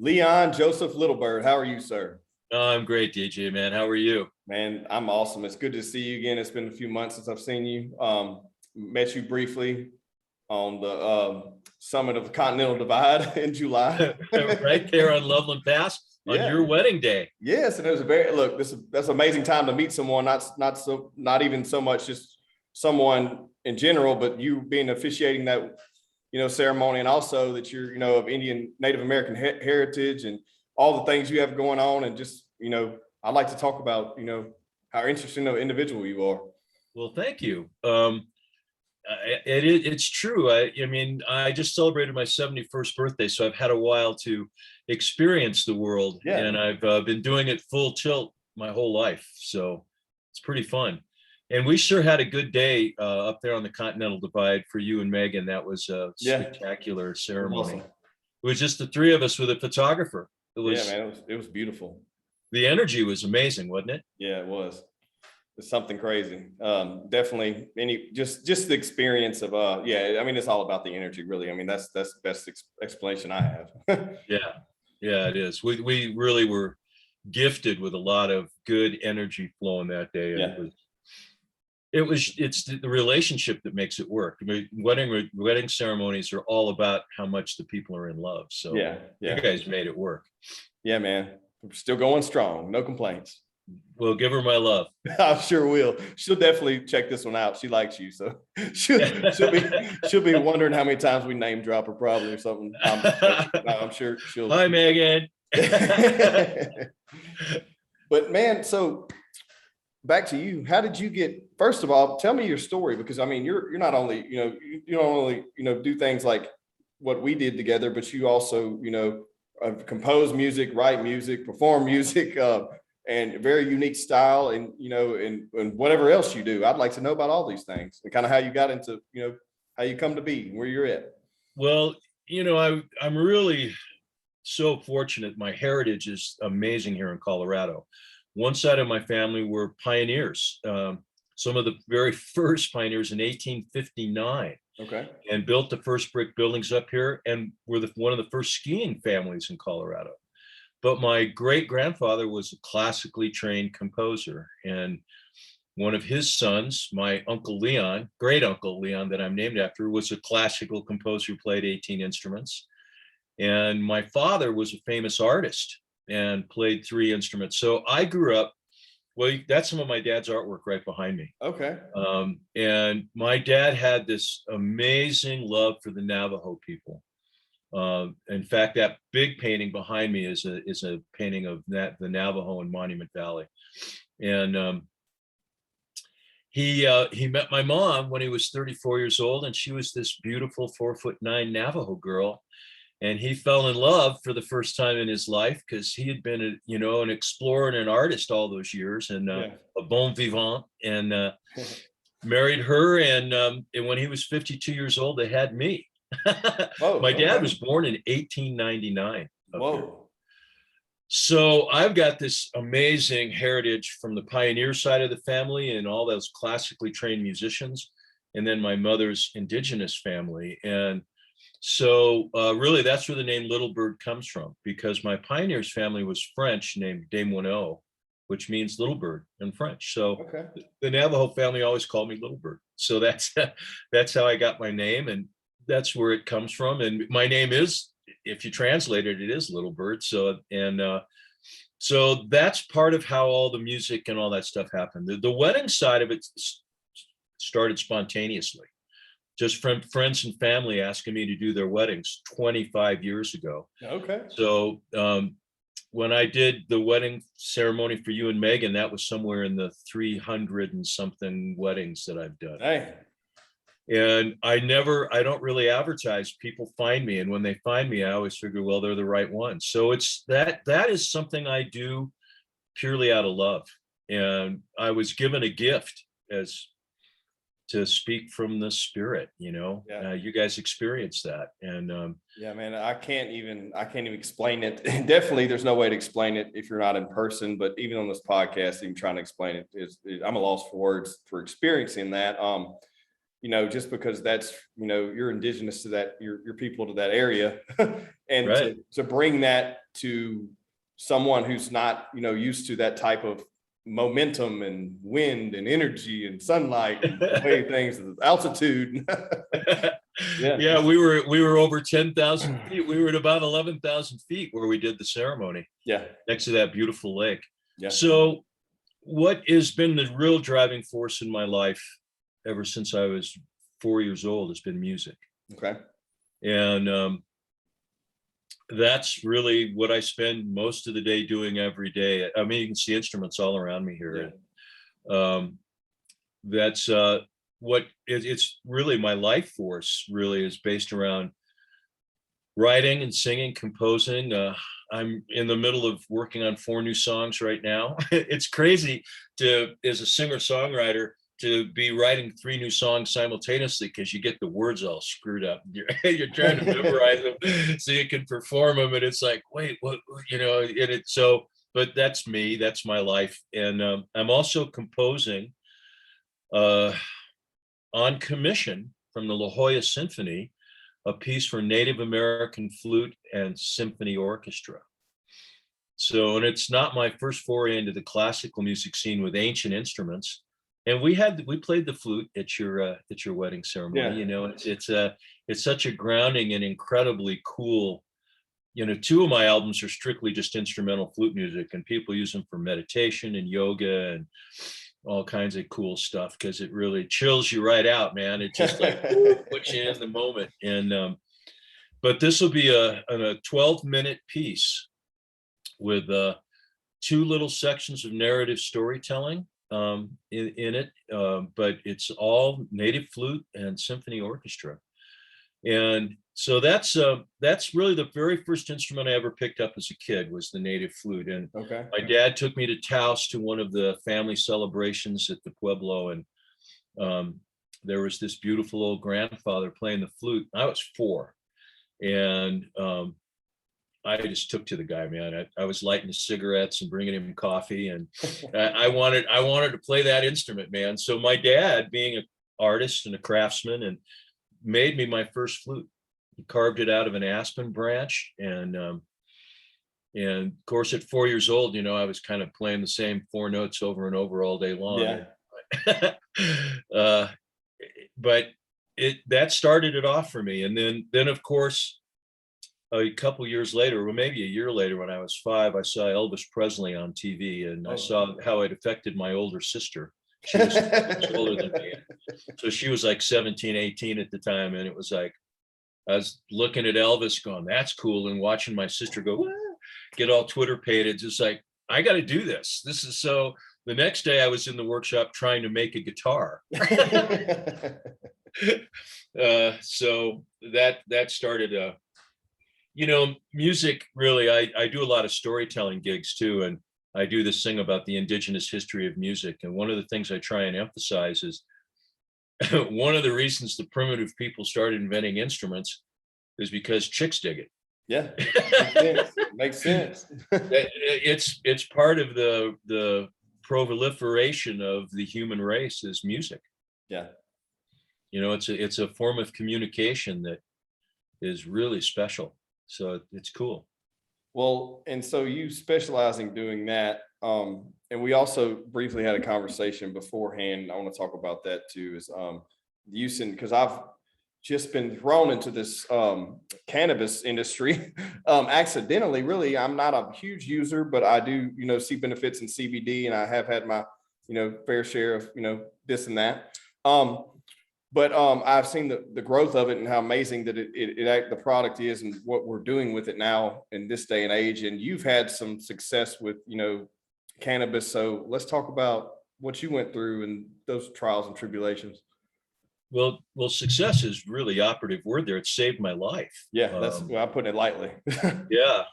Leon Joseph Littlebird. How are you, sir? Oh, I'm great, DJ, man. How are you? Man, I'm awesome. It's good to see you again. It's been a few months since I've seen you. Met you briefly on the summit of the Continental Divide in July. Right there on Loveland Pass on Yeah. your wedding day. Yes, and it was a very that's an amazing time to meet someone. Not even so much just someone in general, but you being officiating that ceremony, and also that you're of Indian Native American heritage and all the things you have going on, and just I'd like to talk about how interesting of an individual you are. Well, thank you. It's true. I mean, I just celebrated my 71st birthday, so I've had a while to experience the world, Yeah. and I've been doing it full tilt my whole life. So it's pretty fun. And we sure had a good day up there on the Continental Divide for you and Megan. That was a spectacular ceremony. Awesome. It was just the three of us with a photographer. Yeah, man, it was beautiful. The energy was amazing, wasn't it? Yeah, it was. It's something crazy. Definitely just the experience of yeah, I mean, it's all about the energy, really. I mean, that's the best explanation I have. Yeah, it is. We really were gifted with a lot of good energy flowing that day. Yeah. It's the relationship that makes it work. I mean, wedding ceremonies are all about how much the people are in love. So yeah. You guys made it work. Yeah, man. We're still going strong. No complaints. Well, give her my love. I sure will. She'll definitely check this one out. She likes you, so she'll be wondering how many times we name drop her, probably, or something. I'm sure she'll. Hi, Megan. But man, so back to you. How did you get? First of all, tell me your story, because I mean, you're not only you don't only do things like what we did together, but you also compose music, write music, perform music. And very unique style, and and whatever else you do. I'd like to know about all these things and kind of how you got into how you come to be where you're at. Well, I'm really so fortunate. My heritage is amazing here in Colorado. One side of my family were pioneers, some of the very first pioneers in 1859. Okay. And built the first brick buildings up here, and were one of the first skiing families in Colorado. But my great grandfather was a classically trained composer, and one of his sons, my uncle Leon, great uncle Leon, that I'm named after, was a classical composer who played 18 instruments. And my father was a famous artist and played 3 instruments. So I grew up, well, that's some of my dad's artwork right behind me. Okay. And my dad had this amazing love for the Navajo people. In fact, that big painting behind me is a painting of the Navajo in Monument Valley. And he met my mom when he was 34 years old, and she was this beautiful 4'9" Navajo girl. And he fell in love for the first time in his life, because he had been an explorer and an artist all those years, and a bon vivant, and married her. And when he was 52 years old, they had me. My dad was born in 1899. Whoa. So I've got this amazing heritage from the pioneer side of the family and all those classically trained musicians, and then my mother's indigenous family. And so really that's where the name Littlebird comes from, because my pioneer's family was French, named Des Moineaux, which means little bird in French. So the Navajo family always called me Littlebird. So that's how I got my name, and that's where it comes from. And my name is, if you translate it, it is Littlebird. So that's part of how all the music and all that stuff happened. The wedding side of it started spontaneously, just from friends and family asking me to do their weddings 25 years ago. Okay. So when I did the wedding ceremony for you and Megan, that was somewhere in the 300 and something weddings that I've done. Hey. And I don't really advertise. People find me, and when they find me, I always figure, well, they're the right one. So it's that is something I do purely out of love. And I was given a gift as to speak from the spirit, you guys experienced that. And yeah, man, I can't even explain it. Definitely there's no way to explain it if you're not in person, but even on this podcast, even trying to explain it I'm a loss for words for experiencing that. Just because that's, you're indigenous to that, your people to that area. And right. to bring that to someone who's not, used to that type of momentum and wind and energy and sunlight and the way things, altitude. Yeah, we were over 10,000 feet. We were at about 11,000 feet where we did the ceremony. Yeah. Next to that beautiful lake. Yeah. So what has been the real driving force in my life ever since I was 4 years old has been music. Okay. And that's really what I spend most of the day doing every day. I mean, you can see instruments all around me here. Yeah. That's it's really my life force really is based around writing and singing, composing. I'm in the middle of working on 4 new songs right now. It's crazy as a singer-songwriter, to be writing 3 new songs simultaneously, because you get the words all screwed up. You're trying to memorize them so you can perform them, and it's like, wait, what, but that's me, that's my life. And I'm also composing on commission from the La Jolla Symphony, a piece for Native American flute and symphony orchestra. So, and it's not my first foray into the classical music scene with ancient instruments. And we played the flute at your wedding ceremony. Yeah. It's such a grounding and incredibly cool. 2 of my albums are strictly just instrumental flute music, and people use them for meditation and yoga and all kinds of cool stuff, because it really chills you right out, man. It just like puts you in the moment. And but this will be a 12-minute piece with 2 little sections of narrative storytelling in it, but it's all native flute and symphony orchestra. And so that's really the very first instrument I ever picked up as a kid, was the native flute. And okay. My dad took me to Taos to one of the family celebrations at the Pueblo, and there was this beautiful old grandfather playing the flute. I was 4, and I just took to the guy, man. I was lighting his cigarettes and bringing him coffee, and I wanted to play that instrument, man. So my dad, being an artist and a craftsman, and made me my first flute. He carved it out of an aspen branch, and of course, at 4 years old, I was kind of playing the same 4 notes over and over all day long. Yeah. But that started it off for me, and then of course, a couple years later, or maybe a year later, when I was 5, I saw Elvis Presley on TV, and I saw how it affected my older sister. She was older than me. So she was like 17, 18 at the time. And it was like, I was looking at Elvis going, that's cool. And watching my sister go, get all Twitter pated, just like, I got to do this. This is so. The next day I was in the workshop trying to make a guitar. So that started music really, I do a lot of storytelling gigs too. And I do this thing about the indigenous history of music. And one of the things I try and emphasize is one of the reasons the primitive people started inventing instruments is because chicks dig it. Yeah, makes sense. It's part of the proliferation of the human race is music. Yeah. It's a form of communication that is really special. So it's cool. Well, and so you specialize in doing that. And we also briefly had a conversation beforehand. I want to talk about that too, is using, because I've just been thrown into this cannabis industry accidentally. Really, I'm not a huge user, but I do, see benefits in CBD, and I have had my, fair share of, this and that. But I've seen the growth of it and how amazing that the product is, and what we're doing with it now in this day and age. And you've had some success with, cannabis. So let's talk about what you went through and those trials and tribulations. Well, success is really operative word there. It saved my life. Yeah, I'm putting it lightly. Yeah.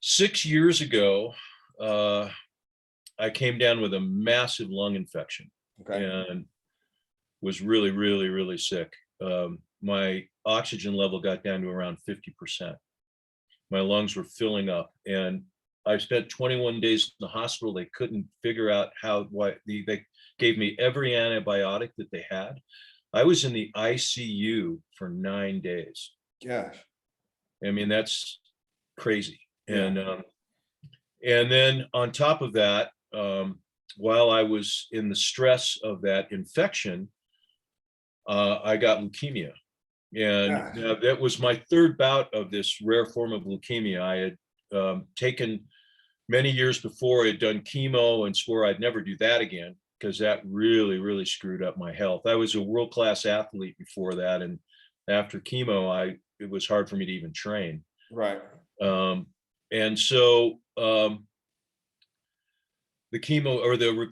6 years ago, I came down with a massive lung infection. Okay. And was really, really, really sick. My oxygen level got down to around 50%. My lungs were filling up, and I spent 21 days in the hospital. They couldn't figure out they gave me every antibiotic that they had. I was in the ICU for 9 days. Gosh. I mean, that's crazy. Yeah. And then on top of that, while I was in the stress of that infection, I got leukemia. And that was my third bout of this rare form of leukemia. I had taken many years before, I had done chemo and swore I'd never do that again, because that really, really screwed up my health. I was a world-class athlete before that. And after chemo, it was hard for me to even train. Right. And so the chemo or the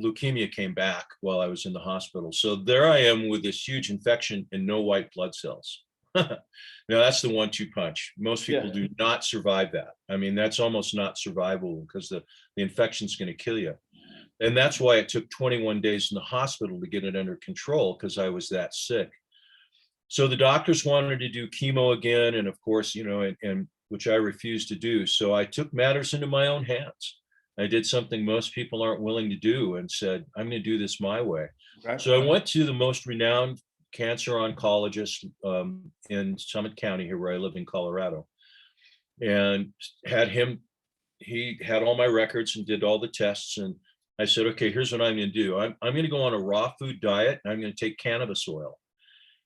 leukemia came back while I was in the hospital. So there I am with this huge infection and no white blood cells. Now that's the 1-2 punch. Most people do not survive that. I mean, that's almost not survivable because the infection's going to kill you. And that's why it took 21 days in the hospital to get it under control, because I was that sick. So the doctors wanted to do chemo again. And of course, and which I refused to do. So I took matters into my own hands. I did something most people aren't willing to do and said, I'm going to do this my way. Okay. So I went to the most renowned cancer oncologist in Summit County here, where I live in Colorado, and he had all my records and did all the tests. And I said, okay, here's what I'm going to do. I'm going to go on a raw food diet, and I'm going to take cannabis oil.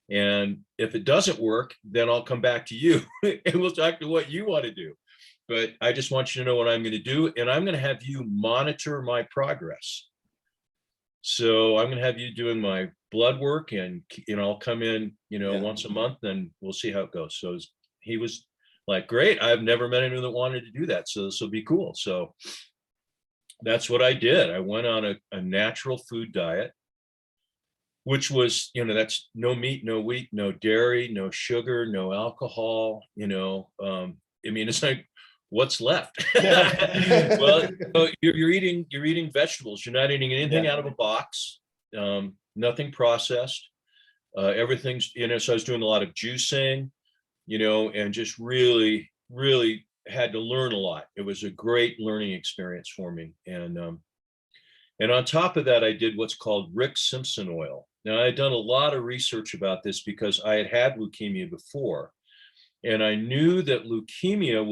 And if it doesn't work, then I'll come back to you and we'll talk to what you want to do. But I just want you to know what I'm going to do. And I'm going to have you monitor my progress. So I'm going to have you doing my blood work, and, I'll come in, once a month, and we'll see how it goes. So he was like, great. I've never met anyone that wanted to do that. So this will be cool. So that's what I did. I went on a natural food diet, which was, that's no meat, no wheat, no dairy, no sugar, no alcohol, it's like, what's left? Well, you're eating vegetables. You're not eating anything out of a box, nothing processed. Everything's, so I was doing a lot of juicing, and just really, really had to learn a lot. It was a great learning experience for me. And on top of that, I did what's called Simpson Oil. Now, I had done a lot of research about this because I had leukemia before. And I knew that leukemia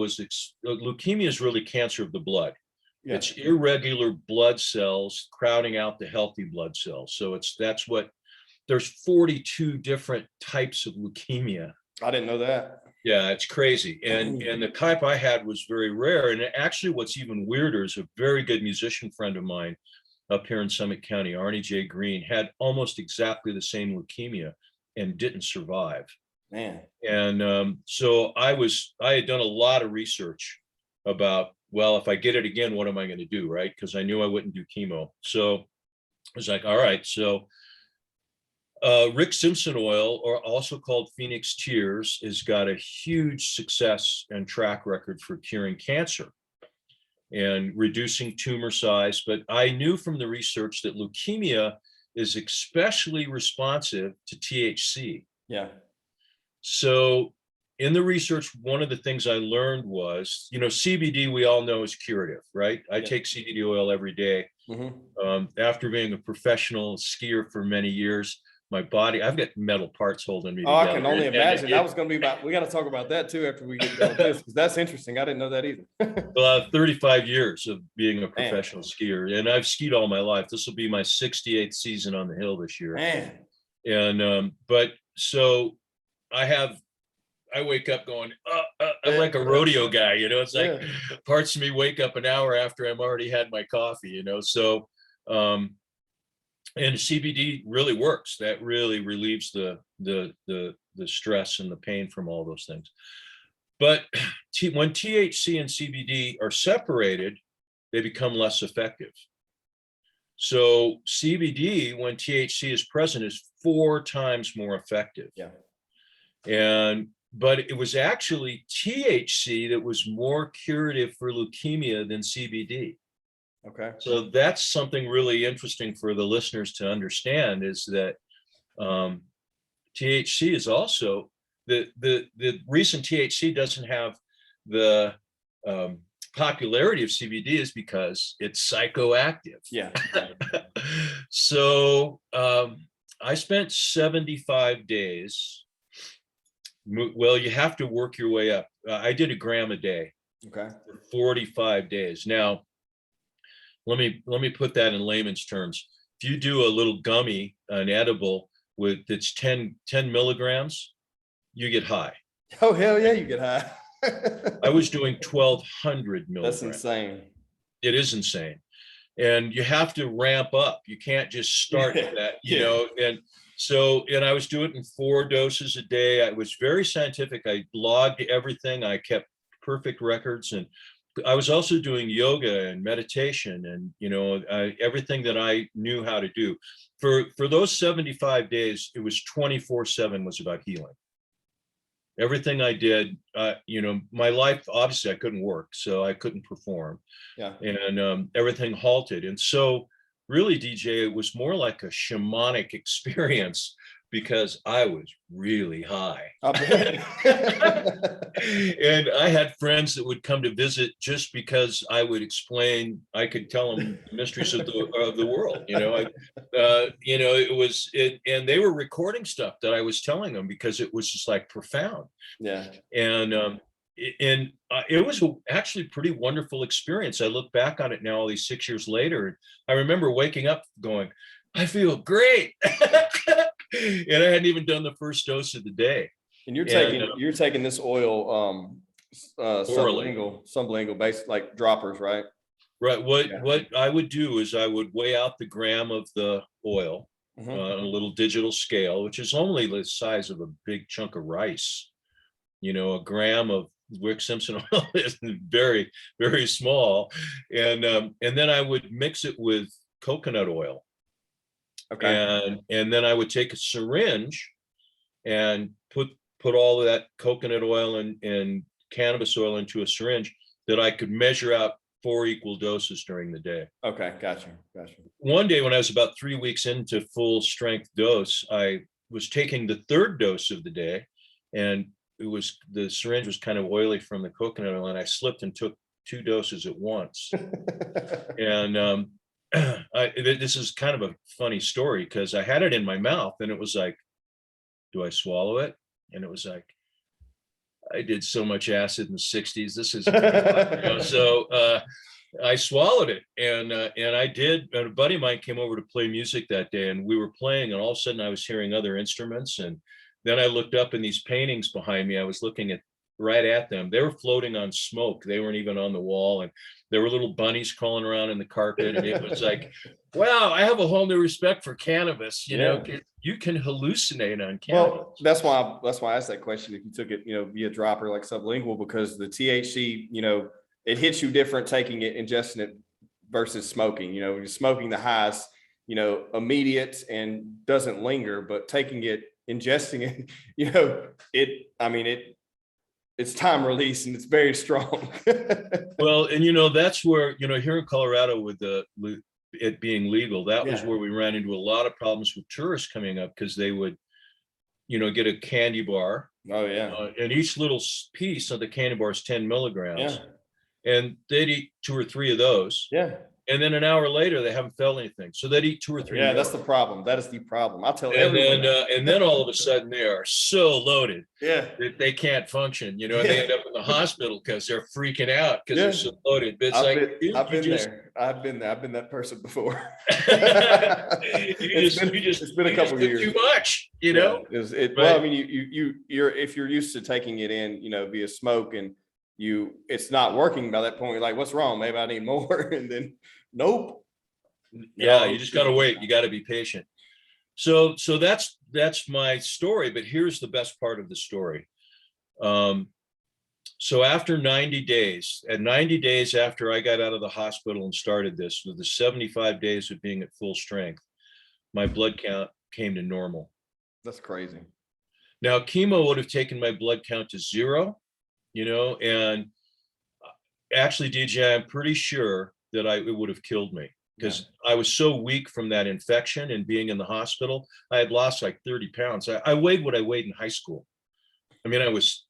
is really cancer of the blood. Yeah. It's irregular blood cells crowding out the healthy blood cells. So there's 42 different types of leukemia. I didn't know that. Yeah, it's crazy. And the type I had was very rare. And actually, what's even weirder is a very good musician friend of mine up here in Summit County, Arnie J. Green, had almost exactly the same leukemia and didn't survive. Man. And so I had done a lot of research about, well, if I get it again, what am I going to do? Right. Because I knew I wouldn't do chemo. So I was like, all right. So Simpson Oil, or also called Phoenix Tears, has got a huge success and track record for curing cancer and reducing tumor size. But I knew from the research that leukemia is especially responsive to THC. Yeah. So in the research, one of the things I learned was, CBD, we all know, is curative, right? I take CBD oil every day. Mm-hmm. After being a professional skier for many years, my body, I've got metal parts holding me together. I can only imagine. That was going to be we got to talk about that too after we get done with this, because that's interesting. I didn't know that either. Well, 35 years of being a professional skier, and I've skied all my life. This will be my 68th season on the hill this year. Man. And, but so I wake up going, I'm like a rodeo guy, it's like parts of me wake up an hour after I'm already had my coffee, so, and CBD really works. That really relieves the stress and the pain from all those things. But when THC and CBD are separated, they become less effective. So CBD, when THC is present, is 4 times more effective. Yeah. But it was actually THC that was more curative for leukemia than CBD. Okay. So that's something really interesting for the listeners to understand, is that THC is also the reason THC doesn't have the popularity of CBD is because it's psychoactive. Yeah. So I spent 75 days Well, you have to work your way up. I did a gram a day Okay. for 45 days. Now, let me put that in layman's terms. If you do a little gummy, an edible with that's 10 milligrams, you get high. Oh, hell yeah, you get high. I was doing 1,200 That's milligrams. insane. It is insane. And you have to ramp up. You can't just start that, you know. And so, and I was doing it in 4 doses a day. I was very scientific. I logged everything. I kept perfect records. And I was also doing yoga and meditation and, you know, everything that I knew how to do. For those 75 days, it was 24/7 was about healing. Everything I did, you know, my life, obviously I couldn't work, so I couldn't perform. Yeah. And everything halted. And so really, DJ, it was more like a shamanic experience because I was really high. I bet. And I had friends that would come to visit just because I would explain, I could tell them the mysteries of the world, you know. You know, and they were recording stuff that I was telling them because it was just like profound. Yeah. And it was actually a pretty wonderful experience. I look back on it now, all these 6 years later, and I remember waking up going, I feel great. And I hadn't even done the first dose of the day. And you're taking this oil, sublingual based like droppers, right? Right. What I would do is I would weigh out the gram of the oil on a little digital scale, which is only the size of a big chunk of rice. You know, a gram of Simpson oil is very, very small. And then I would mix it with coconut oil. Okay. And then I would take a syringe and put all of that coconut oil and cannabis oil into a syringe that I could measure out 4 equal doses during the day. Okay, gotcha. One day when I was about 3 weeks into full strength dose, I was taking the 3rd dose of the day, and the syringe was kind of oily from the coconut oil, and I slipped and took 2 doses at once. And this is kind of a funny story because I had it in my mouth and it was like, do I swallow it? And it was like, I did so much acid in the 60s. This is, you know, so I swallowed it, and I did. And a buddy of mine came over to play music that day, and we were playing, and all of a sudden I was hearing other instruments, and then I looked up, and these paintings behind me, I was looking right at them. They were floating on smoke. They weren't even on the wall, and there were little bunnies crawling around in the carpet, and it was like, wow, I have a whole new respect for cannabis. You know, you can hallucinate on cannabis. Well, that's why I asked that question. If you took it, you know, via dropper like sublingual, because the THC, you know, it hits you different taking it, ingesting it versus smoking. You know, you're smoking the highs, you know, immediate and doesn't linger, but taking it, ingesting it, you know, it's time release and it's very strong. Well, and you know, that's where, you know, here in Colorado with it being legal, that was where we ran into a lot of problems with tourists coming up because they would, you know, get a candy bar. Oh yeah. And each little piece of the candy bar is 10 milligrams. Yeah. And they'd eat 2 or 3 of those. Yeah. And then an hour later, they haven't felt anything. So they'd eat 2 or 3 Yeah, more. that's the problem. That is the problem. I'll tell And everyone. and then all of a sudden they are so loaded that they can't function, you know, and they end up in the hospital because they're freaking out because they're so loaded. But it's I've been there. I've been that person before. It's been a couple of years. Too much, you know. Well, I mean, you're if you're used to taking it in, you know, via smoke, and it's not working by that point. You're like, what's wrong? Maybe I need more, and then nope. Yeah, you just gotta wait. You gotta be patient. So that's my story. But here's the best part of the story. So after 90 days, at 90 days after I got out of the hospital and started this, with the 75 days of being at full strength, my blood count came to normal. That's crazy. Now, chemo would have taken my blood count to 0, you know, and actually, DJ, I'm pretty sure that it would have killed me because I was so weak from that infection and being in the hospital. I had lost like 30 pounds. I weighed what I weighed in high school. I mean, I was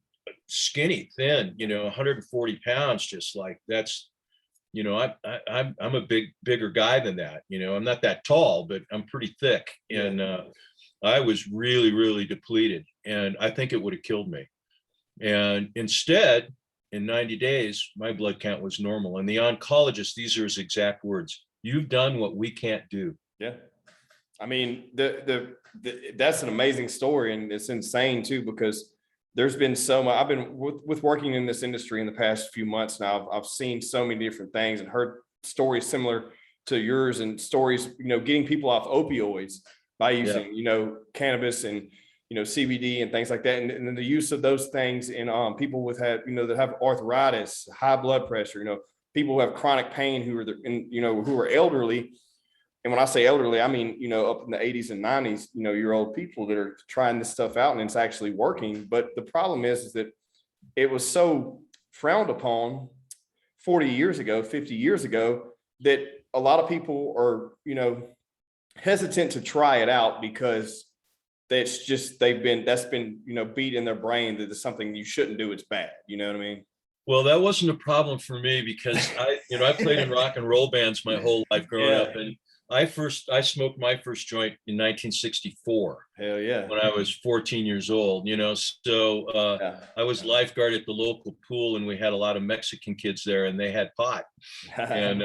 skinny, thin, you know, 140 pounds, just like that's, you know, I'm a bigger guy than that. You know, I'm not that tall, but I'm pretty thick. And I was really, really depleted, and I think it would have killed me. And instead, in 90 days, my blood count was normal. And the oncologist, these are his exact words: "You've done what we can't do." Yeah. I mean, that's an amazing story, and it's insane too, because there's been so much. I've been with working in this industry in the past few months now. I've seen so many different things and heard stories similar to yours, and stories, getting people off opioids by Yeah. using, cannabis and, CBD and things like that. And then the use of those things in people that have arthritis, high blood pressure, people who have chronic pain, who are elderly. And when I say elderly, I mean, up in the 80s and 90s, year old people that are trying this stuff out, and it's actually working. But the problem is that it was so frowned upon 40 years ago, 50 years ago, that a lot of people are, hesitant to try it out, because that's been, beat in their brain that it's something you shouldn't do. It's bad. You know what I mean? Well, that wasn't a problem for me, because I played in rock and roll bands my whole life growing up, and I smoked my first joint in 1964. Hell yeah. When I was 14 years old, so I was lifeguard at the local pool, and we had a lot of Mexican kids there, and they had pot, and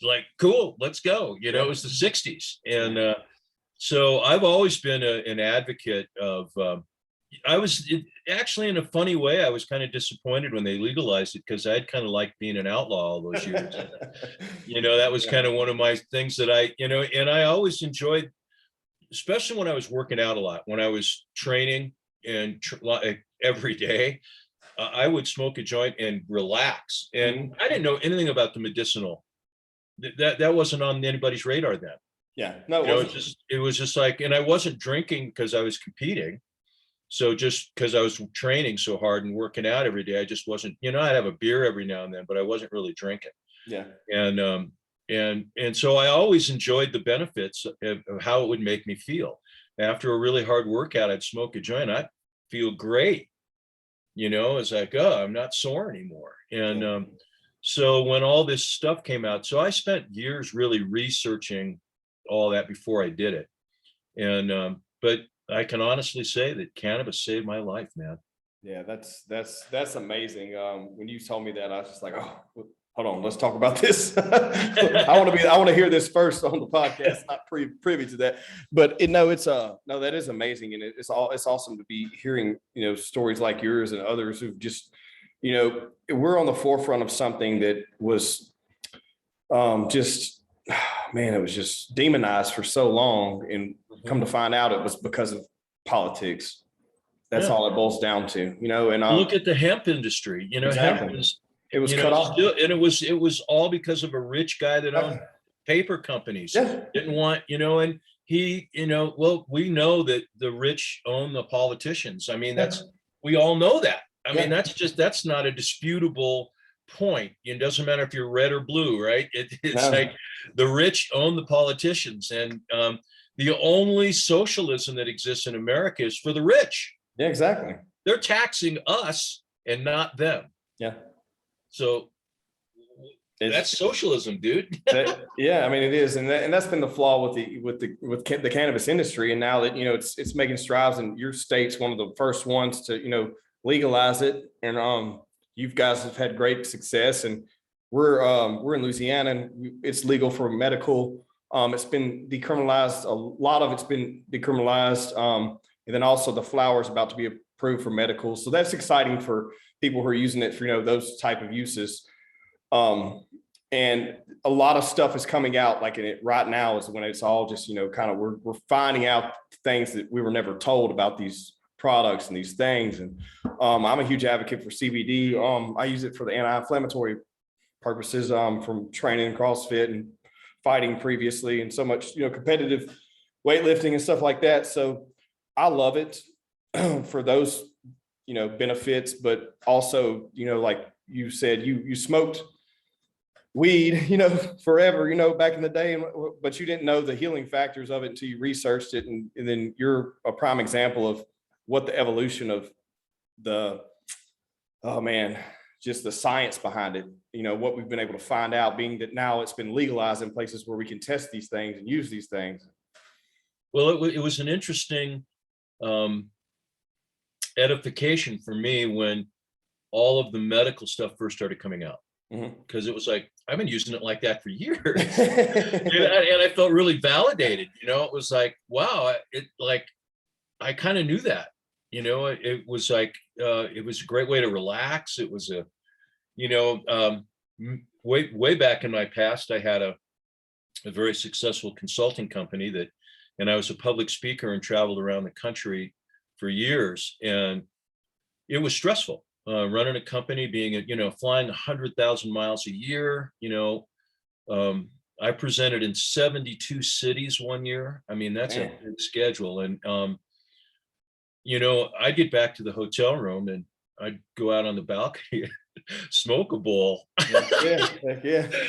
like, cool, let's go. It was the 60s. And so I've always been an advocate of, actually, in a funny way, I was kind of disappointed when they legalized it, because I'd kind of liked being an outlaw all those years. That was kind of one of my things that and I always enjoyed, especially when I was working out a lot, when I was training and every day, I would smoke a joint and relax. And I didn't know anything about the medicinal. That wasn't on anybody's radar then. Yeah, no, it was just like, and I wasn't drinking because I was competing. So just because I was training so hard and working out every day, I just wasn't, I'd have a beer every now and then, but I wasn't really drinking. Yeah. And so I always enjoyed the benefits of how it would make me feel. After a really hard workout, I'd smoke a joint, I'd feel great. It's like, oh, I'm not sore anymore. And so when all this stuff came out, so I spent years really researching all that before I did it. And but I can honestly say that cannabis saved my life, man. Yeah, that's amazing. When you told me that, I was just like, oh, hold on, let's talk about this. I want to hear this first on the podcast, not privy to that. But that is amazing, and it's awesome to be hearing stories like yours and others who've just we're on the forefront of something that was it was just demonized for so long, and come to find out it was because of politics. That's all it boils down to, and look at the hemp industry, exactly. Hemp is, it was cut off. And it was all because of a rich guy that owned paper companies. Didn't want, and he, well, we know that the rich own the politicians. I mean, we all know that. I mean, that's not a disputable point. It doesn't matter if you're red or blue, right? It's like the rich own the politicians, and the only socialism that exists in America is for the rich. Yeah, exactly. They're taxing us and not them. Yeah. So that's socialism, dude. Yeah, I mean, it is, and that's been the flaw with the cannabis industry. And now that it's making strides, and your state's one of the first ones to legalize it, and you guys have had great success, and we're in Louisiana, and it's legal for medical. It's been decriminalized. A lot of it's been decriminalized, and then also the flower is about to be approved for medical. So that's exciting for people who are using it for those type of uses. And a lot of stuff is coming out like in it right now is when it's all just kind of we're finding out things that we were never told about these products and these things. And I'm a huge advocate for CBD. I use it for the anti-inflammatory purposes, from training CrossFit and fighting previously, and so much competitive weightlifting and stuff like that. So I love it for those benefits, but also like you said, you smoked weed forever back in the day, but you didn't know the healing factors of it until you researched it, and then you're a prime example of what the evolution of just the science behind it, what we've been able to find out, being that now it's been legalized in places where we can test these things and use these things. Well, it was an interesting edification for me when all of the medical stuff first started coming out. Because it was like, I've been using it like that for years. And I felt really validated, it was like, wow, I kind of knew that, it was like, it was a great way to relax. It was way back in my past, I had a very successful consulting company and I was a public speaker and traveled around the country for years. And it was stressful. Running a company, flying 100,000 miles a year, I presented in 72 cities one year. I mean, that's a big schedule. And, I'd get back to the hotel room and I'd go out on the balcony, smoke a bowl. Yeah.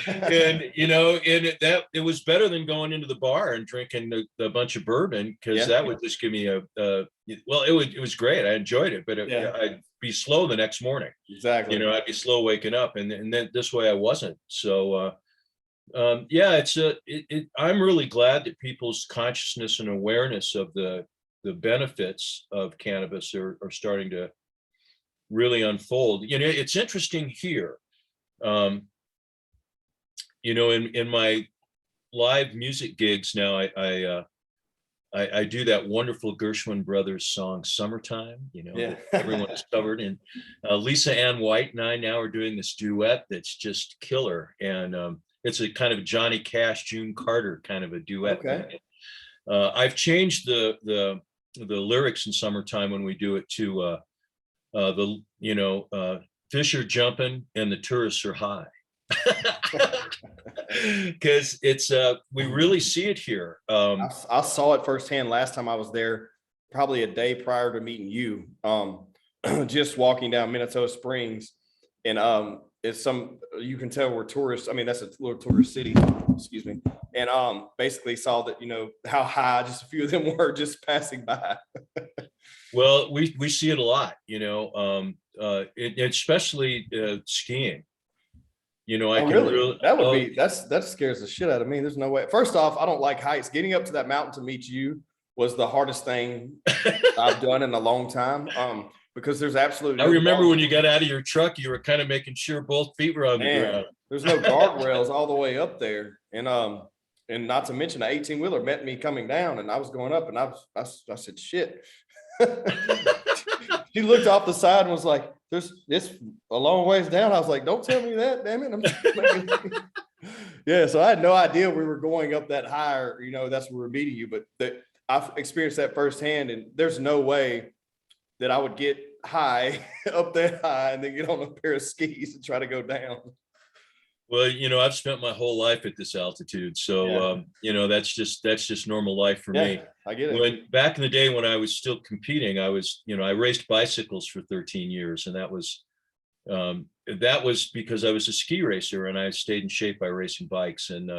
And, it was better than going into the bar and drinking a bunch of bourbon, because that would just give me it was great. I enjoyed it, but I'd be slow the next morning. Exactly. I'd be slow waking up, and then this way I wasn't. So, I'm really glad that people's consciousness and awareness of the benefits of cannabis are starting to really unfold. It's interesting here. In my live music gigs now, I do that wonderful Gershwin Brothers song, Summertime, that everyone is covered. And Lisa Ann White and I now are doing this duet that's just killer. And it's a kind of Johnny Cash, June Carter kind of a duet. Okay. I've changed the lyrics in Summertime when we do it to fish are jumping and the tourists are high. Because it's we really see it here. I saw it firsthand last time I was there, probably a day prior to meeting you, just walking down Minnesota Springs, and you can tell we're tourists. I mean, that's a little tourist city, excuse me. And basically saw that, how high just a few of them were just passing by. Well, we see it a lot, especially skiing. That scares the shit out of me. There's no way. First off, I don't like heights. Getting up to that mountain to meet you was the hardest thing I've done in a long time. Because there's absolutely. I remember when you got out of your truck, you were kind of making sure both feet were on the ground. There's no guardrails all the way up there, and not to mention an 18-wheeler met me coming down, and I was going up, and I said, "Shit." She looked off the side and was like, it's a long ways down. I was like, don't tell me that, damn it. Yeah, so I had no idea we were going up that high, or, that's where we're meeting you. But I've experienced that firsthand, and there's no way that I would get high up that high and then get on a pair of skis and try to go down. Well, I've spent my whole life at this altitude. So, that's just normal life for me. I get it. Back in the day when I was still competing, I raced bicycles for 13 years. And that was because I was a ski racer and I stayed in shape by racing bikes. And,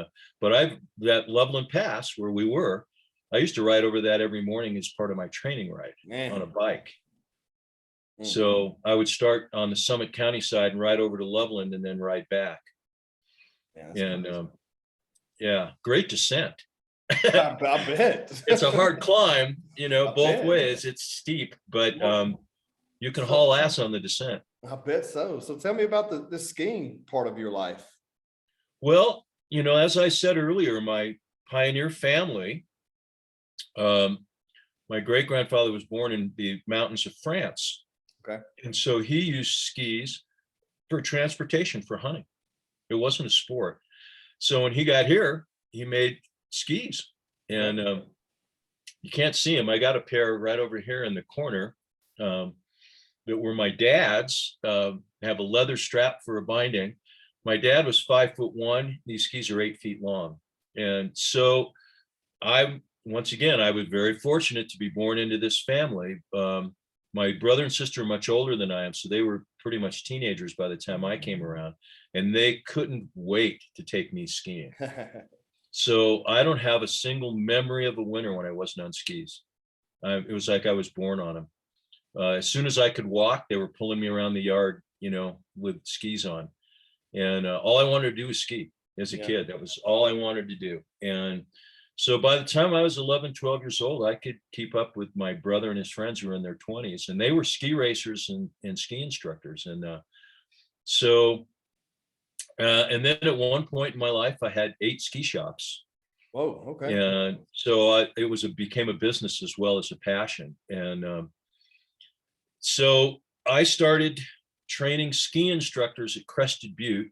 but that Loveland Pass where we were, I used to ride over that every morning as part of my training ride on a bike. Mm-hmm. So I would start on the Summit County side and ride over to Loveland and then ride back. Great descent. I bet. It's a hard climb, both ways. It's steep, but you can haul ass on the descent. I bet so. So tell me about the skiing part of your life. Well, as I said earlier, my pioneer family, my great-grandfather was born in the mountains of France. Okay. And so he used skis for transportation, for hunting. It wasn't a sport. So when he got here, he made skis, and you can't see them. I got a pair right over here in the corner that were my dad's. Have a leather strap for a binding. My dad was 5'1". These skis are 8 feet long. And so I was very fortunate to be born into this family. My brother and sister are much older than I am, so they were pretty much teenagers by the time I came around, and they couldn't wait to take me skiing. So I don't have a single memory of a winter when I wasn't on skis. It was like I was born on them. As soon as I could walk, they were pulling me around the yard, with skis on. And all I wanted to do was ski as a kid. That was all I wanted to do. And So by the time I was 11, 12 years old, I could keep up with my brother and his friends who were in their 20s, and they were ski racers and ski instructors. And then at one point in my life, I had 8 ski shops. Whoa, okay. And so became a business as well as a passion. And so I started training ski instructors at Crested Butte,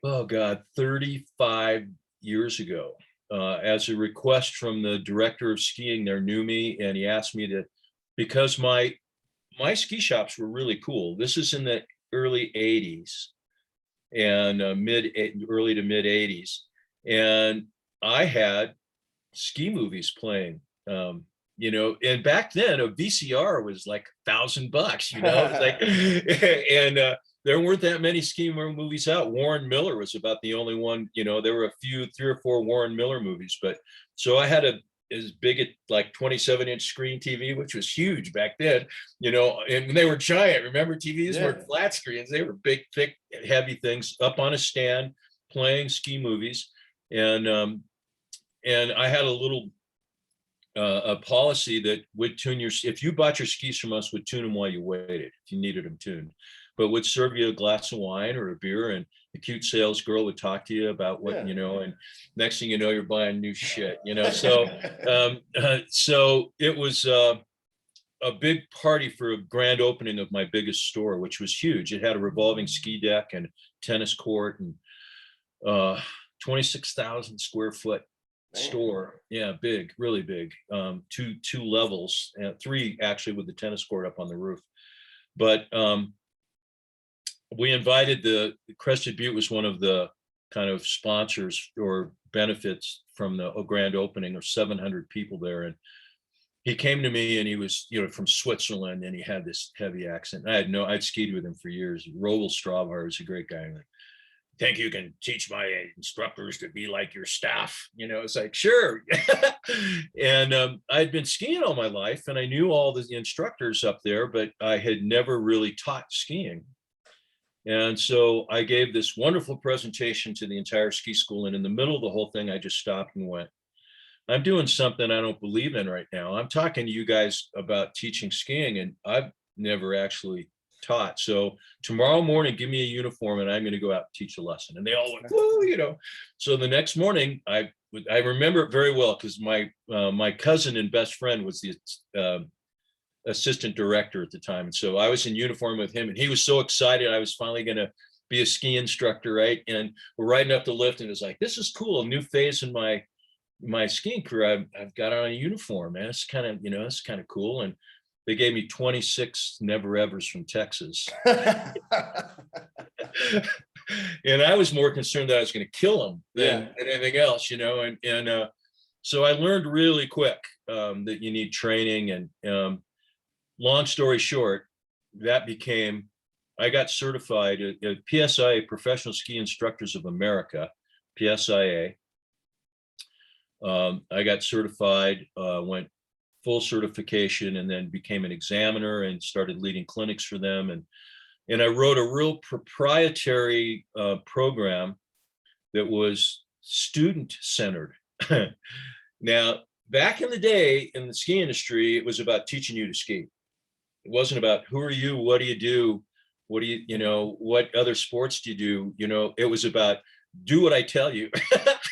oh God, 35 years ago, as a request from the director of skiing there knew me, and he asked me to, because my ski shops were really cool. This is in the early 80s and early to mid 80s. And I had ski movies playing, and back then a VCR was like $1,000, it's like, and there weren't that many ski movies out. Warren Miller was about the only one, there were a few, 3 or 4 Warren Miller movies, but so I had as big at like 27-inch screen TV, which was huge back then, and they were giant. Remember, TVs weren't flat screens. They were big, thick, heavy things up on a stand playing ski movies. And I had a little a policy that would tune if you bought your skis from us, would tune them while you waited, if you needed them tuned, but would serve you a glass of wine or a beer, and the cute sales girl would talk to you about what, and next thing you know, you're buying new shit, so so it was a big party for a grand opening of my biggest store, which was huge. It had a revolving ski deck and tennis court and 26,000 square foot store. Yeah, big, really big. Two levels, 3 actually, with the tennis court up on the roof. But we invited the Crested Butte was one of the kind of sponsors or benefits from the grand opening of 700 people there. And he came to me, and he was, from Switzerland, and he had this heavy accent. I'd skied with him for years. Roel Strauvar is a great guy. Think you can teach my instructors to be like your staff? It's like, sure. And I'd been skiing all my life, and I knew all the instructors up there, but I had never really taught skiing. And so I gave this wonderful presentation to the entire ski school. And in the middle of the whole thing, I just stopped and went, I'm doing something I don't believe in right now. I'm talking to you guys about teaching skiing, and I've never actually taught. So tomorrow morning, give me a uniform, and I'm going to go out and teach a lesson. And they all went, whoa, So the next morning, I remember it very well, because my cousin and best friend was the assistant director at the time. And so I was in uniform with him, and he was so excited I was finally going to be a ski instructor, right? And we're riding up the lift, and it's like, this is cool, a new phase in my skiing career. I've got on a uniform, man. It's kind of, it's kind of cool. And they gave me 26 never evers from Texas. And I was more concerned that I was going to kill them than anything else, and so I learned really quick that you need training. And long story short, I got certified at PSIA, Professional Ski Instructors of America, PSIA. I got certified, went full certification, and then became an examiner and started leading clinics for them. And I wrote a real proprietary program that was student-centered. Now, back in the day in the ski industry, it was about teaching you to ski. It wasn't about who are you, what do you do, what do you, what other sports do you do? It was about do what I tell you.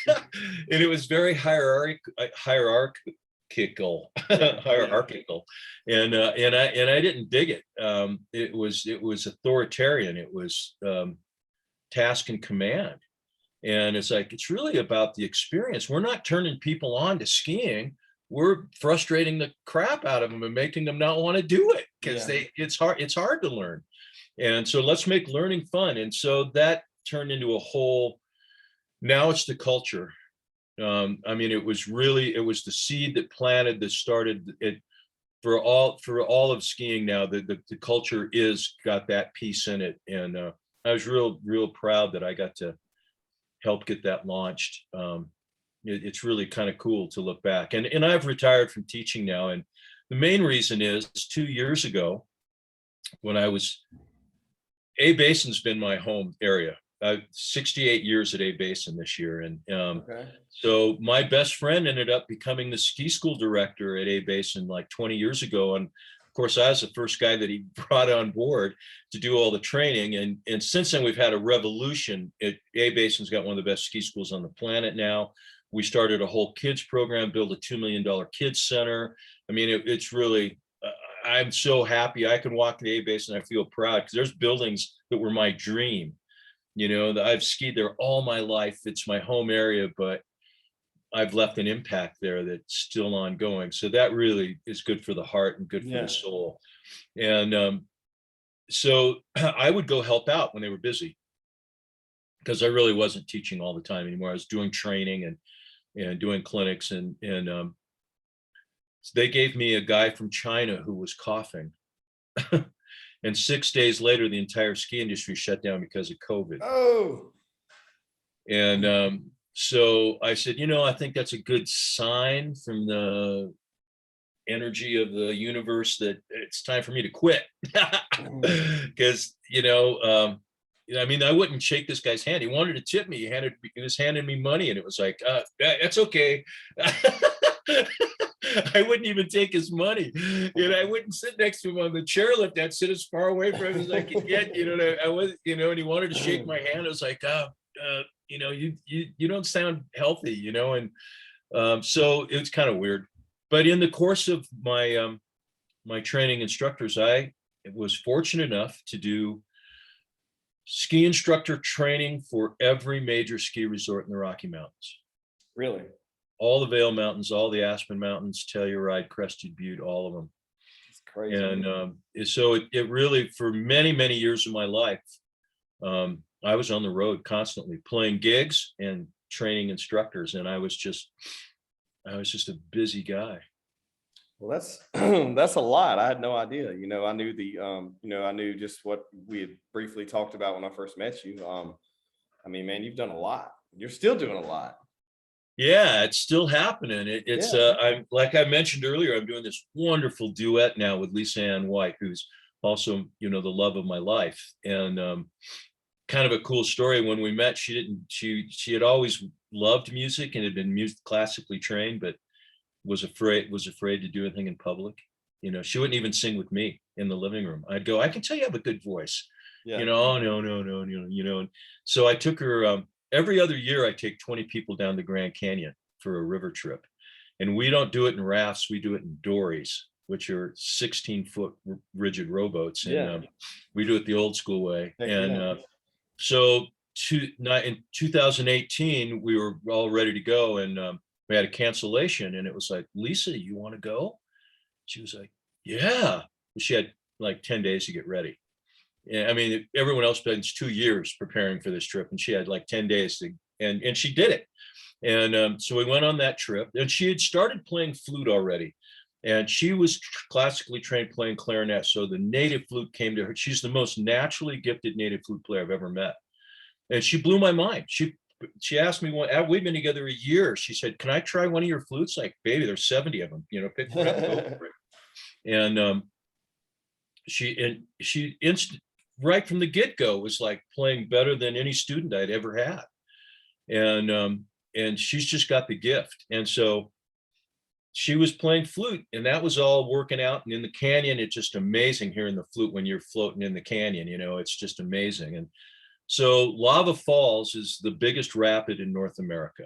And it was very hierarchical. And I didn't dig it. It was authoritarian. It was task and command. And it's like, it's really about the experience. We're not turning people on to skiing. We're frustrating the crap out of them and making them not want to do it, because it's hard to learn. And so let's make learning fun. And so that turned into a whole, now it's the culture. It was the seed that planted, that started it for all of skiing. Now the culture got that piece in it. And I was real proud that I got to help get that launched. It's really kind of cool to look back. And I've retired from teaching now. And the main reason is 2 years ago, when I was, A Basin's been my home area. 68 years at A Basin this year. And Okay. so my best friend ended up becoming the ski school director at A Basin like 20 years ago. And of course, I was the first guy that he brought on board to do all the training. And since then, we've had a revolution. A Basin's got one of the best ski schools on the planet now. We started a whole kids program, built a $2 million kids center. I mean, it's really, I'm so happy. I can walk in A Basin and I feel proud because there's buildings that were my dream. You know, that I've skied there all my life. It's my home area, but I've left an impact there that's still ongoing. So that really is good for the heart and good for the soul. And so I would go help out when they were busy because I really wasn't teaching all the time anymore. I was doing training and doing clinics and so they gave me a guy from China who was coughing. And 6 days later, the entire ski industry shut down because of COVID. Oh. And so I said, you know, I think that's a good sign from the energy of the universe that it's time for me to quit. Because, I mean, I wouldn't shake this guy's hand. He wanted to tip me. He was handing me money. And it was like, that's okay. I wouldn't even take his money. I wouldn't sit next to him on the chairlift. I'd sit as far away from him as I could get. I was, and he wanted to shake my hand. I was like, you don't sound healthy, and so it's kind of weird. But in the course of my my training instructors, I was fortunate enough to do ski instructor training for every major ski resort in the Rocky Mountains. Really? All the Vail Mountains, all the Aspen Mountains, Telluride, Crested, Butte, all of them. It's crazy. And so it really, for many, many years of my life, I was on the road constantly playing gigs and training instructors. And I was just a busy guy. Well, that's that's a lot. I had no idea. I knew I knew just what we had briefly talked about when I first met you. I mean, man, you've done a lot. You're still doing a lot. Yeah, it's still happening. I'm like I mentioned earlier, I'm doing this wonderful duet now with Lisa Ann White, who's also, the love of my life. And kind of a cool story. When we met, she had always loved music and had been classically trained, but was afraid to do anything in public. She wouldn't even sing with me in the living room. I'd go, I can tell you have a good voice. Oh, no. So I took her, every other year, I take 20 people down the Grand Canyon for a river trip. And we don't do it in rafts. We do it in dories, which are 16-foot rigid rowboats. And we do it the old school way. So in 2018, we were all ready to go. And we had a cancellation. And it was like, Lisa, you want to go? She was like, yeah. She had like 10 days to get ready. Yeah, I mean, everyone else spends 2 years preparing for this trip, and she had like 10 days and she did it. And so we went on that trip, and she had started playing flute already, and she was classically trained playing clarinet. So the native flute came to her. She's the most naturally gifted native flute player I've ever met, and she blew my mind. She asked me we've been together a year. She said, "Can I try one of your flutes?" Like, baby, there's 70 of them. Pick one up and go for it. And she right from the get-go was like playing better than any student I'd ever had. And she's just got the gift. And so she was playing flute, and that was all working out. And in the canyon, it's just amazing hearing the flute when you're floating in the canyon, it's just amazing. And so Lava Falls is the biggest rapid in North America.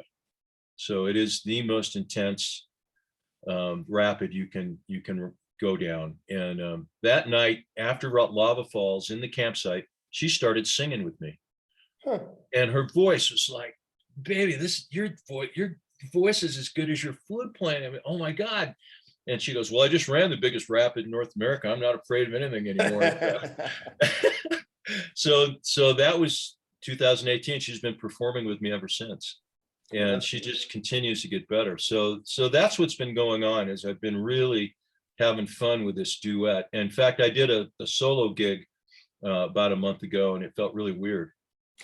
So it is the most intense rapid you can go down. And that night after Lava Falls in the campsite, she started singing with me. Huh. And her voice was like, baby, your voice is as good as your flute playing. I mean, oh my God. And she goes, well, I just ran the biggest rapid in North America. I'm not afraid of anything anymore. So that was 2018. She's been performing with me ever since. And she just continues to get better. So that's what's been going on, is I've been really having fun with this duet. In fact, I did a solo gig about a month ago, and it felt really weird,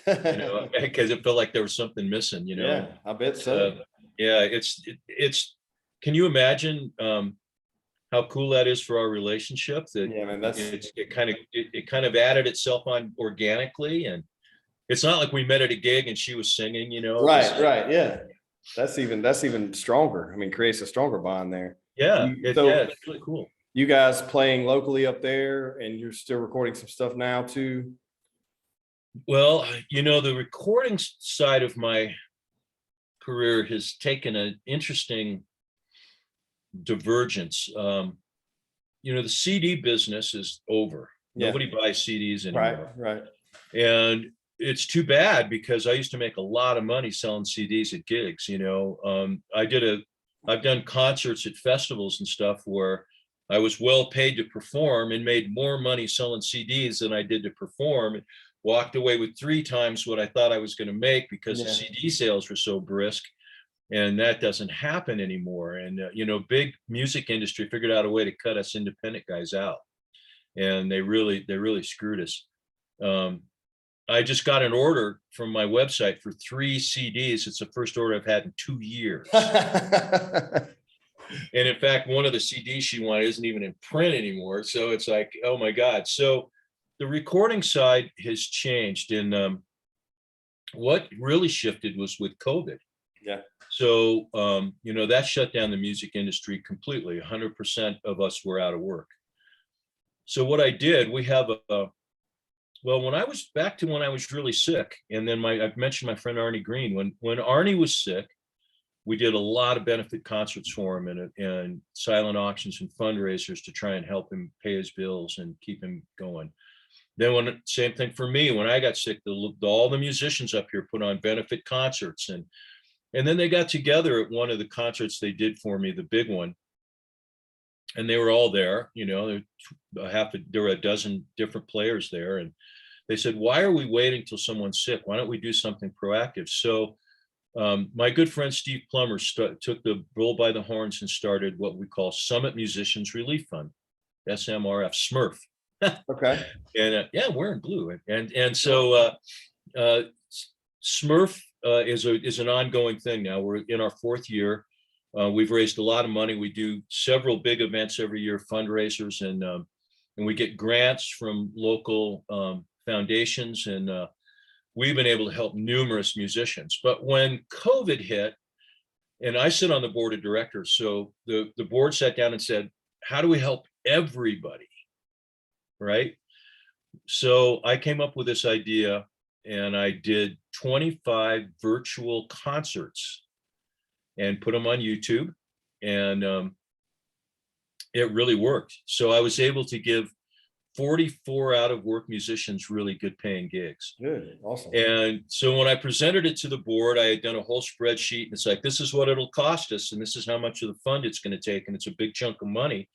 because it felt like there was something missing, Yeah, I bet so. It's can you imagine how cool that is for our relationship? That man, it kind of added itself on organically, and it's not like we met at a gig and she was singing, you know. Right. Yeah. That's even stronger. I mean, creates a stronger bond there. Yeah, So it's really cool. you guys playing locally up there, and you're still recording some stuff now too? Well, you know, the recording side of my career has taken an interesting divergence. You know, the CD business is over. Yeah. Nobody buys CDs anymore. Right. And it's too bad because I used to make a lot of money selling CDs at gigs, you know. I've done concerts at festivals and stuff where I was well paid to perform and made more money selling CDs than I did to perform. Walked away with 3 times what I thought I was going to make because the CD sales were so brisk. And that doesn't happen anymore. And, you know, big music industry figured out a way to cut us independent guys out. And they really screwed us. I just got an order from my website for 3 CDs. It's the first order I've had in 2 years. And in fact, one of the CDs she wanted isn't even in print anymore. So it's like, oh my God. So the recording side has changed. And what really shifted was with COVID. Yeah. So, you know, that shut down the music industry completely. 100% of us were out of work. So what I did, we have well, when I was really sick, and then I've mentioned my friend Arnie Green. When Arnie was sick, we did a lot of benefit concerts for him and silent auctions and fundraisers to try and help him pay his bills and keep him going. Then same thing for me, when I got sick, all the musicians up here put on benefit concerts, and then they got together at one of the concerts they did for me, the big one. And they were all there, you know, there were a dozen different players there. And they said, why are we waiting till someone's sick? Why don't we do something proactive? So my good friend Steve Plummer took the bull by the horns and started what we call Summit Musicians Relief Fund, SMRF, Smurf. Okay. And yeah, we're in blue. And so Smurf is an ongoing thing now. We're in our 4th year. We've raised a lot of money. We do several big events every year, fundraisers, and we get grants from local foundations, and we've been able to help numerous musicians. But when COVID hit, and I sit on the board of directors, so the board sat down and said, how do we help everybody? Right? So I came up with this idea, and I did 25 virtual concerts and put them on YouTube, and it really worked. So I was able to give 44 out of work musicians really good paying gigs. Good. Awesome. And so when I presented it to the board, I had done a whole spreadsheet, and it's like, this is what it'll cost us, and this is how much of the fund it's going to take, and it's a big chunk of money.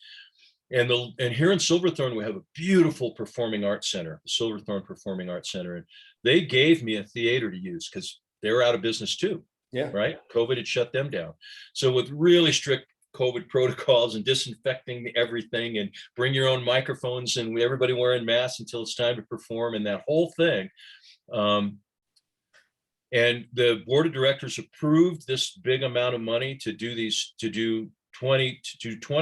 And here in Silverthorne, we have a beautiful performing arts center, the Silverthorne Performing Arts Center, and they gave me a theater to use because they were out of business too. Yeah. Right. COVID had shut them down. So with really strict COVID protocols and disinfecting everything and bring your own microphones and everybody wearing masks until it's time to perform and that whole thing. And the board of directors approved this big amount of money to do 20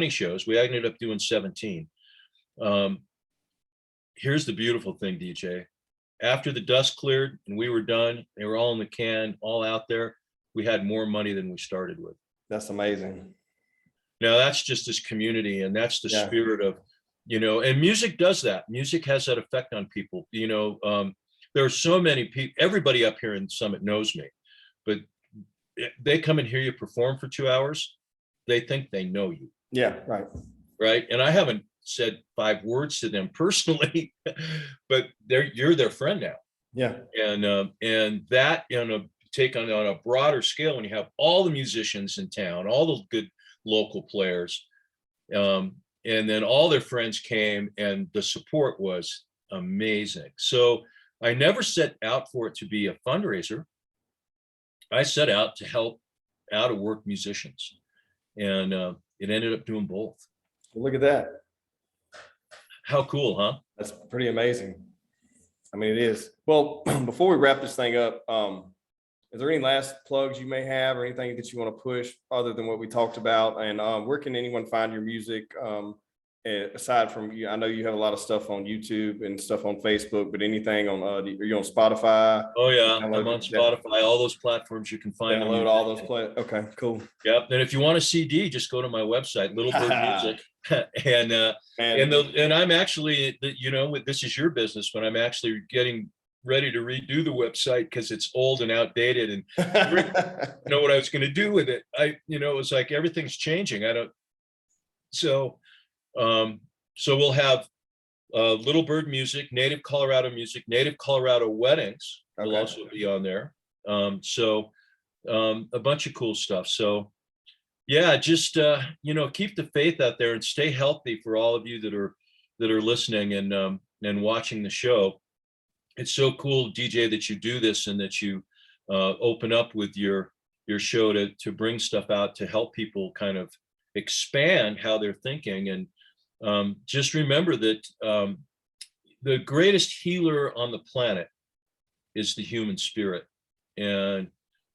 shows. We ended up doing 17. Here's the beautiful thing, DJ. After the dust cleared and we were done, they were all in the can, all out there. We had more money than we started with. That's amazing. Now that's just this community, and that's the spirit of, you know, and music does that. Music has that effect on people. You know, there are so many people, everybody up here in Summit knows me, but they come and hear you perform for 2 hours. They think they know you. Yeah, right. Right. And I haven't said 5 words to them personally, but you're their friend now. Yeah. And that, you know, take on a broader scale, when you have all the musicians in town, all the good local players, and then all their friends came, and the support was amazing. So I never set out for it to be a fundraiser. I set out to help out of work musicians, and it ended up doing both. Look at that. How cool, huh? That's pretty amazing. I mean, it is. Well, before we wrap this thing up, is there any last plugs you may have or anything that you want to push other than what we talked about? And where can anyone find your music? aside from you, I know you have a lot of stuff on YouTube and stuff on Facebook, but anything on, are you on Spotify? Oh yeah, I'm Download on Spotify, all those platforms you can find me. Download all those play. Okay, cool. Yep. And if you want a CD, just go to my website, Littlebird Music. And I'm actually, this is your business, but I'm actually getting ready to redo the website because it's old and outdated, and know what I was going to do with it. It was like everything's changing. So we'll have Littlebird music, native Colorado music, native Colorado weddings will also be on there. A bunch of cool stuff. So yeah, just keep the faith out there and stay healthy for all of you that are listening and watching the show. It's so cool, DJ, that you do this and that you open up with your show to bring stuff out to help people kind of expand how they're thinking. And just remember that the greatest healer on the planet is the human spirit. And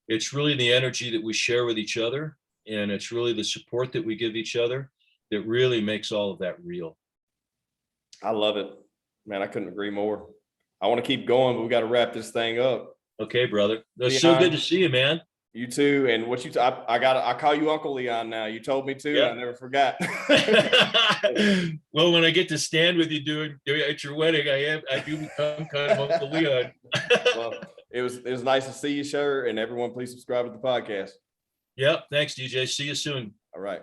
it's really the energy that we share with each other. And it's really the support that we give each other that really makes all of that real. I love it, man. I couldn't agree more. I want to keep going, but we got to wrap this thing up. Okay, brother. It's so good to see you, man. You too. And what I call you Uncle Leon now. You told me to. Yep. I never forgot. Well, when I get to stand with you doing at your wedding, I do become kind of Uncle Leon. Well, it was nice to see you, sir. And everyone, please subscribe to the podcast. Yep. Thanks, DJ. See you soon. All right.